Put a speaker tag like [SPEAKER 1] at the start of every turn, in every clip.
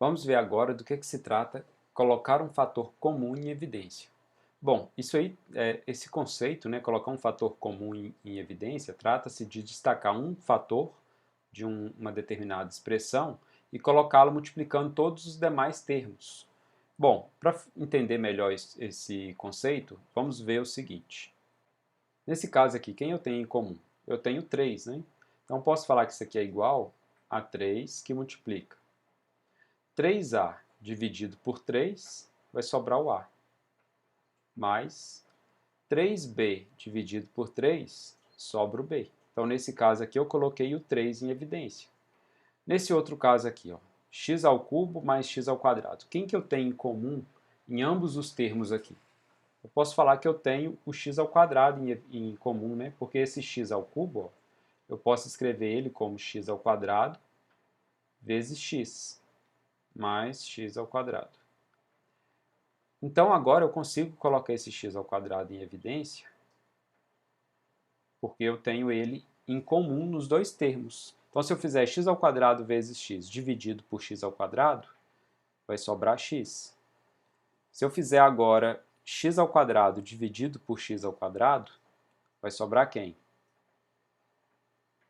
[SPEAKER 1] Vamos ver agora do que se trata colocar um fator comum em evidência. Bom, isso aí, esse conceito, né, colocar um fator comum em evidência, trata-se de destacar um fator de uma determinada expressão e colocá-lo multiplicando todos os demais termos. Bom, para entender melhor esse conceito, vamos ver o seguinte. Nesse caso aqui, quem eu tenho em comum? Eu tenho 3, né? Então, posso falar que isso aqui é igual a 3 que multiplica 3A dividido por 3, vai sobrar o A, mais 3B dividido por 3, sobra o B. Então, nesse caso aqui, eu coloquei o 3 em evidência. Nesse outro caso aqui, ó, x ao cubo mais x ao quadrado. Quem que eu tenho em comum em ambos os termos aqui? Eu posso falar que eu tenho o x ao quadrado em comum, né? Porque esse x ao cubo, ó, eu posso escrever ele como x ao quadrado vezes x, mais x ao quadrado. Então, agora eu consigo colocar esse x ao quadrado em evidência, porque eu tenho ele em comum nos dois termos. Então, se eu fizer x ao quadrado vezes x dividido por x ao quadrado, vai sobrar x. Se eu fizer agora x ao quadrado dividido por x ao quadrado, vai sobrar quem?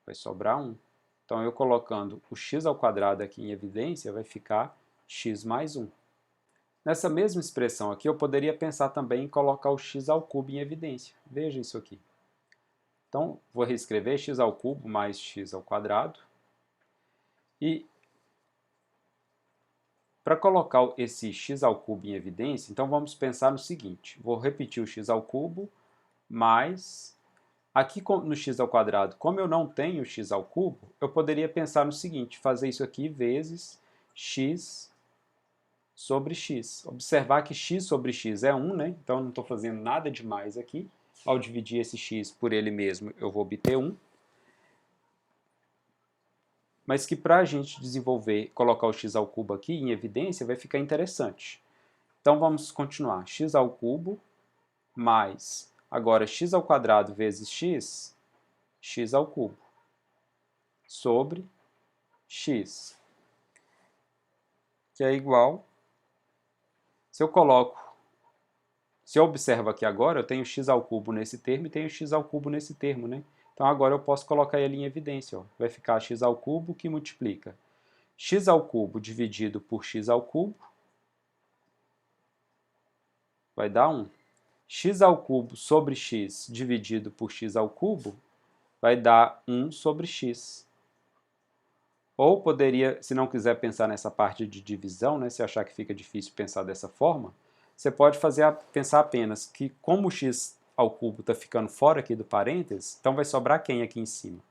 [SPEAKER 1] Vai sobrar 1. Então, eu colocando o x ao quadrado aqui em evidência, vai ficar x mais 1. Nessa mesma expressão aqui, eu poderia pensar também em colocar o x ao cubo em evidência. Veja isso aqui. Então, vou reescrever x ao cubo mais x ao quadrado. E para colocar esse x ao cubo em evidência, então vamos pensar no seguinte. Vou repetir o x ao cubo mais... Aqui no x ao quadrado, como eu não tenho x ao cubo, eu poderia pensar no seguinte, fazer isso aqui vezes x sobre x. Observar que x sobre x é 1, né? Então eu não estou fazendo nada demais aqui. Ao dividir esse x por ele mesmo, eu vou obter 1. Mas que para a gente desenvolver, colocar o x ao cubo aqui em evidência, vai ficar interessante. Então vamos continuar. X ao cubo mais, agora x ao quadrado vezes x, x ao cubo, sobre x, que é igual, se eu observo aqui agora, eu tenho x ao cubo nesse termo e tenho x ao cubo nesse termo, né? Então agora eu posso colocar ele em evidência, ó. Vai ficar x ao cubo que multiplica x ao cubo dividido por x ao cubo, vai dar 1. X ao cubo sobre x dividido por x ao cubo vai dar 1 sobre x. Ou poderia, se não quiser pensar nessa parte de divisão, né, se achar que fica difícil pensar dessa forma, você pode pensar apenas que como o x ao cubo está ficando fora aqui do parênteses, então vai sobrar quem aqui em cima?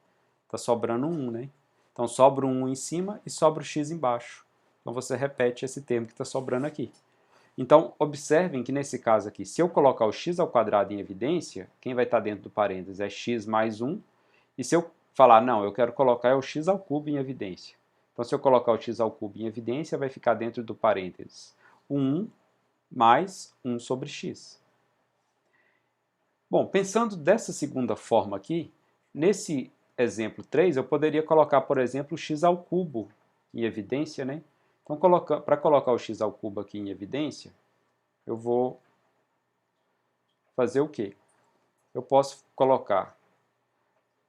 [SPEAKER 1] Está sobrando 1, né? Então sobra um 1 em cima e sobra o x embaixo. Então você repete esse termo que está sobrando aqui. Então, observem que nesse caso aqui, se eu colocar o x ao quadrado em evidência, quem vai estar dentro do parênteses é x mais 1. E se eu falar, não, eu quero colocar o x ao cubo em evidência. Então, se eu colocar o x ao cubo em evidência, vai ficar dentro do parênteses o 1 mais 1 sobre x. Bom, pensando dessa segunda forma aqui, nesse exemplo 3, eu poderia colocar, por exemplo, o x ao cubo em evidência, né? Então, para colocar o x ao cubo aqui em evidência, eu vou fazer o quê? Eu posso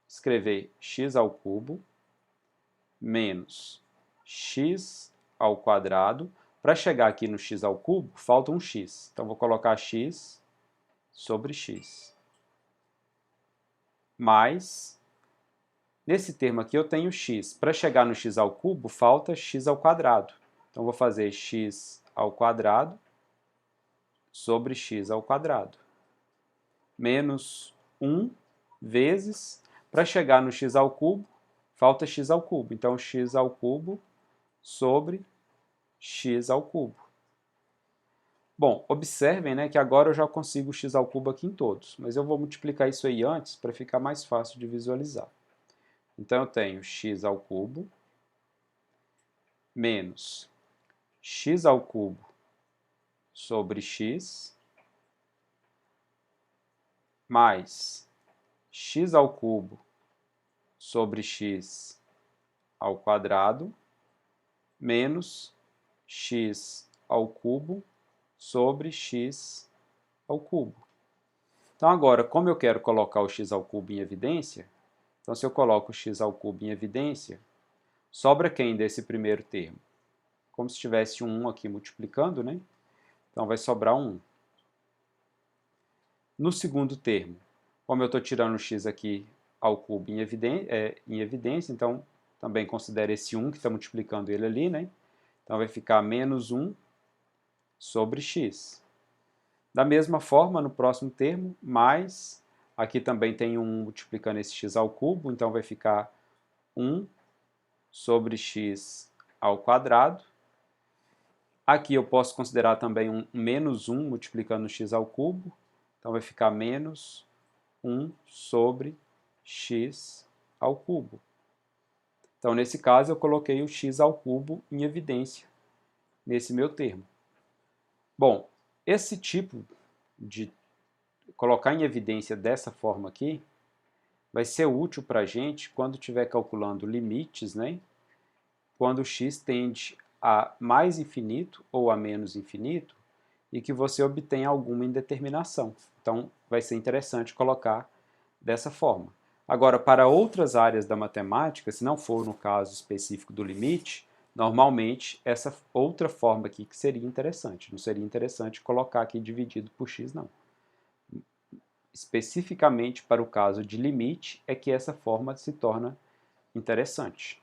[SPEAKER 1] escrever x ao cubo menos x ao quadrado. Para chegar aqui no x ao cubo, falta um x. Então, vou colocar x sobre x. Mais, nesse termo aqui eu tenho x. Para chegar no x ao cubo, falta x ao quadrado. Então, vou fazer x ao quadrado sobre x ao quadrado. Menos 1 vezes, para chegar no x ao cubo, falta x ao cubo. Então, x ao cubo sobre x ao cubo. Bom, observem, né, que agora eu já consigo o x ao cubo aqui em todos, mas eu vou multiplicar isso aí antes para ficar mais fácil de visualizar. Então, eu tenho x ao cubo menos x ao cubo sobre x mais x ao cubo sobre x ao quadrado menos x ao cubo sobre x ao cubo. Então agora, como eu quero colocar o x ao cubo em evidência, então se eu coloco o x ao cubo em evidência, sobra quem desse primeiro termo? Como se tivesse um 1 aqui multiplicando, né? Então vai sobrar um 1. No segundo termo, como eu estou tirando o x aqui ao cubo em evidência, então também considero esse 1 que está multiplicando ele ali, né? Então vai ficar menos 1 sobre x. Da mesma forma, no próximo termo, mais, aqui também tem um multiplicando esse x ao cubo, então vai ficar 1 sobre x ao quadrado. Aqui eu posso considerar também um menos 1 multiplicando x ao cubo, então vai ficar menos 1 sobre x ao cubo. Então, nesse caso, eu coloquei o x ao cubo em evidência, nesse meu termo. Bom, esse tipo de colocar em evidência dessa forma aqui vai ser útil para a gente quando estiver calculando limites, né? Quando o x tende a mais infinito ou a menos infinito e que você obtenha alguma indeterminação. Então, vai ser interessante colocar dessa forma. Agora, para outras áreas da matemática, se não for no caso específico do limite, normalmente essa outra forma aqui que seria interessante. Não seria interessante colocar aqui dividido por x, não. Especificamente para o caso de limite é que essa forma se torna interessante.